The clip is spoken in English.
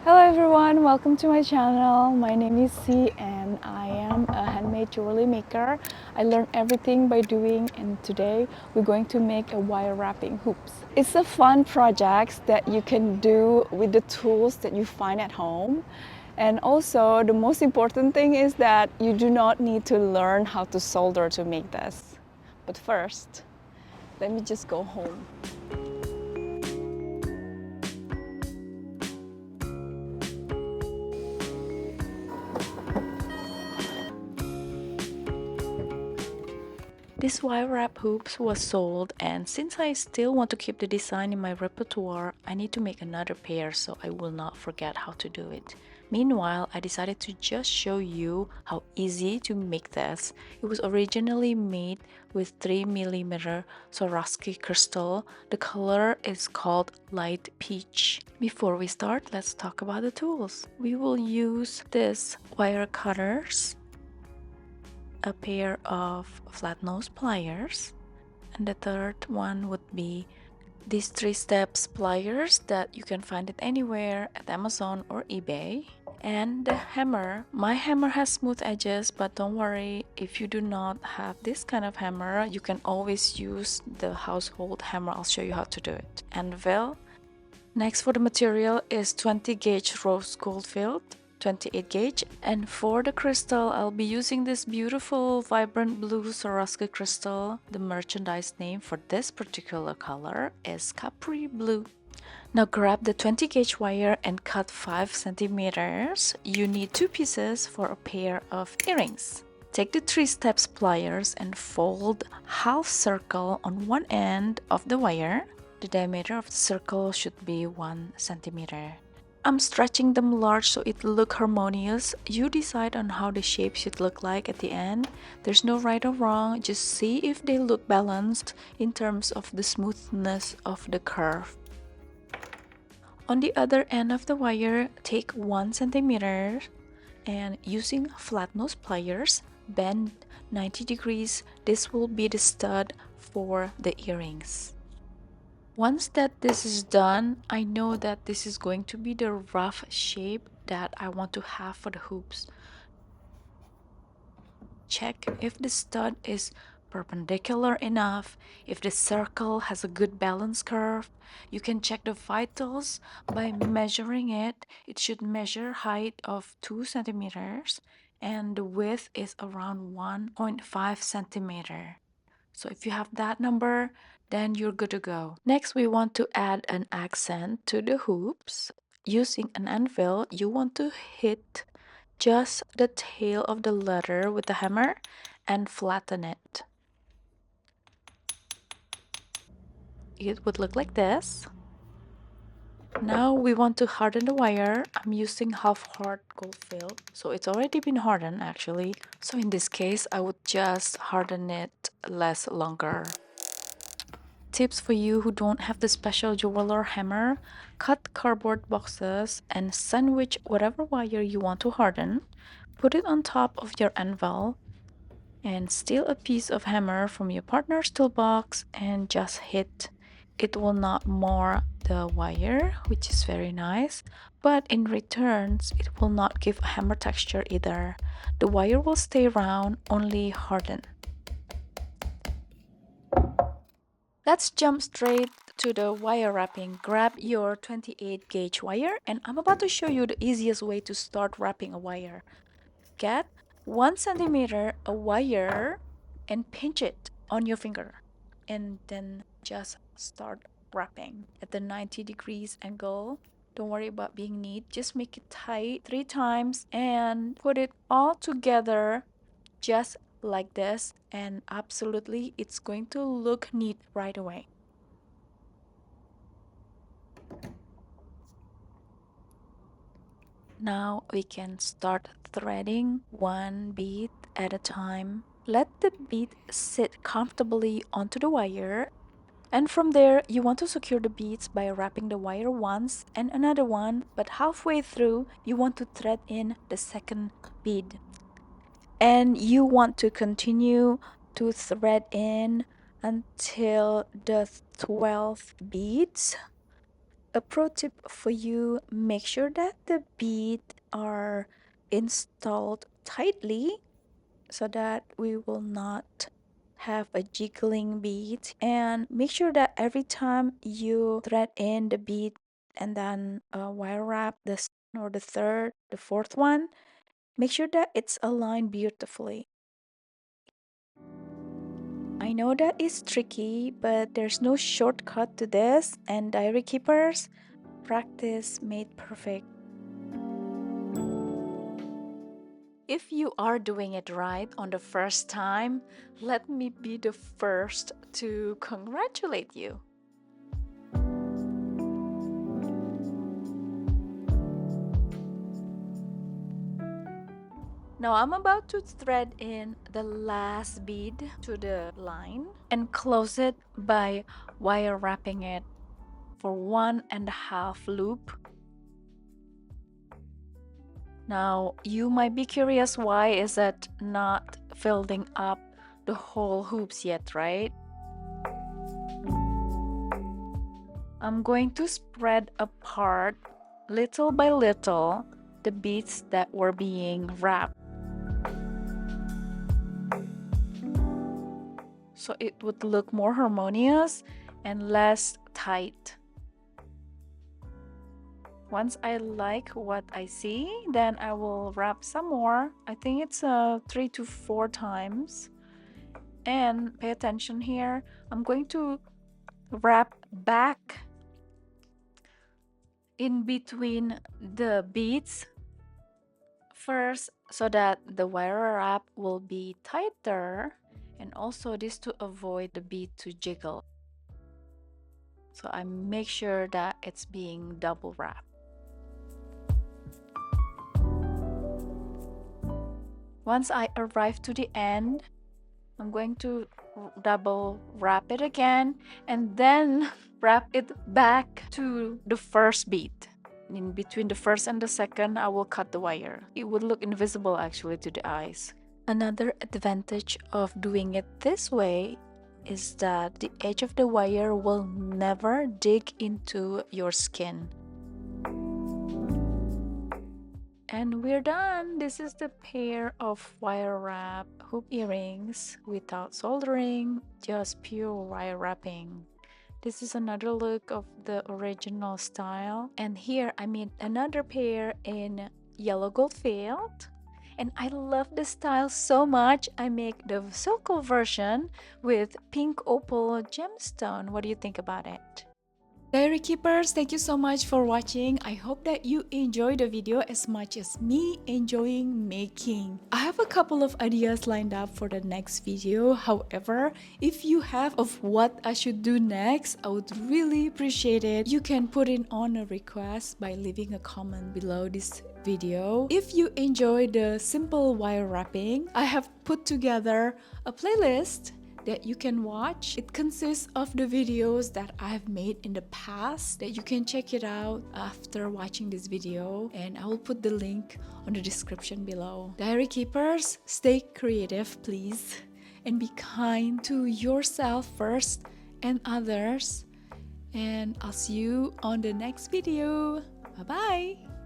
Hello everyone, welcome to my channel. My name is C and I am a handmade jewelry maker. I learned everything by doing, and today we're going to make a wire wrapping hoops. It's a fun project that you can do with the tools that you find at home. And also the most important thing is that you do not need to learn how to solder to make this. But first, let me just go home. This wire wrap hoops was sold, and since I still want to keep the design in my repertoire, I need to make another pair so I will not forget how to do it. Meanwhile, I decided to just show you how easy to make this. It was originally made with 3mm Swarovski crystal. The color is called light peach. Before we start, let's talk about the tools. We will use this wire cutters, a pair of flat nose pliers, and the third one would be these 3-steps pliers that you can find it anywhere at Amazon or eBay, and the hammer. My hammer has smooth edges, but don't worry, if you do not have this kind of hammer, you can always use the household hammer. I'll show you how to do it. Anvil. Next for the material is 20 gauge rose gold filled, 28 gauge, and for the crystal I'll be using this beautiful vibrant blue Swarovski crystal. The merchandise name for this particular color is Capri Blue. Now grab the 20 gauge wire and cut 5 centimeters. You need 2 pieces for a pair of earrings. Take the 3-steps pliers and fold half circle on one end of the wire. The diameter of the circle should be 1 centimeter. I'm stretching them large so it look harmonious. You decide on how the shape should look like at the end. There's no right or wrong, just see if they look balanced in terms of the smoothness of the curve. On the other end of the wire, take 1 centimeter and using flat nose pliers, bend 90 degrees. This will be the stud for the earrings. Once that this is done, I know that this is going to be the rough shape that I want to have for the hoops. Check if the stud is perpendicular enough, if the circle has a good balance curve. You can check the vitals by measuring it. It should measure height of 2 centimeters and the width is around 1.5 centimeter. So if you have that number, then you're good to go. Next, we want to add an accent to the hoops. Using an anvil, you want to hit just the tail of the letter with the hammer and flatten it. It would look like this. Now we want to harden the wire. I'm using half hard gold filled, so it's already been hardened actually. So in this case, I would just harden it less longer. Tips for you who don't have the special jeweler hammer: cut cardboard boxes and sandwich whatever wire you want to harden. Put it on top of your anvil and steal a piece of hammer from your partner's toolbox and just hit. It will not mar the wire, which is very nice, but in returns it will not give a hammer texture either. The wire will stay round, only harden. Let's jump straight to the wire wrapping. Grab your 28 gauge wire, and I'm about to show you the easiest way to start wrapping a wire. Get 1 centimeter a wire and pinch it on your finger, and then just start wrapping at the 90 degrees angle. Don't worry about being neat, just make it tight 3 times and put it all together just like this, and absolutely it's going to look neat right away. Now we can start threading one bead at a time. Let the bead sit comfortably onto the wire, and from there you want to secure the beads by wrapping the wire once and another one, but halfway through you want to thread in the second bead. And you want to continue to thread in until the 12 beads. A pro tip for you, make sure that the beads are installed tightly so that we will not have a jiggling bead, and make sure that every time you thread in the bead and then wire wrap the second or the third, the fourth one, make sure that it's aligned beautifully. I know that is tricky, but there's no shortcut to this, and diary keepers, practice made perfect. If you are doing it right on the first time, let me be the first to congratulate you. Now I'm about to thread in the last bead to the line and close it by wire wrapping it for 1.5 loop. Now you might be curious, why is it not filling up the whole hoops yet, right? I'm going to spread apart little by little the beads that were being wrapped, so it would look more harmonious and less tight. Once I like what I see, then I will wrap some more. I think it's 3 to 4 times. And pay attention here, I'm going to wrap back in between the beads first so that the wire wrap will be tighter, and also this to avoid the bead to jiggle. So I make sure that it's being double wrapped. Once I arrive to the end, I'm going to double wrap it again and then wrap it back to the first bead. In between the first and the second, I will cut the wire. It would look invisible actually to the eyes. Another advantage of doing it this way is that the edge of the wire will never dig into your skin. And we're done. This is the pair of wire wrap hoop earrings without soldering, just pure wire wrapping. This is another look of the original style. And here I made another pair in yellow gold field. And I love the style so much, I make the circle version with pink opal gemstone. What do you think about it? Diary keepers, thank you so much for watching. I hope that you enjoyed the video as much as me enjoying making. I have a couple of ideas lined up for the next video. However, if you have of what I should do next, I would really appreciate it. You can put in on a request by leaving a comment below this video. If you enjoy the simple wire wrapping, I have put together a playlist that you can watch. It consists of the videos that I've made in the past that you can check it out after watching this video, and I will put the link on the description below. Diary keepers, stay creative please, and be kind to yourself first and others, and I'll see you on the next video. Bye bye.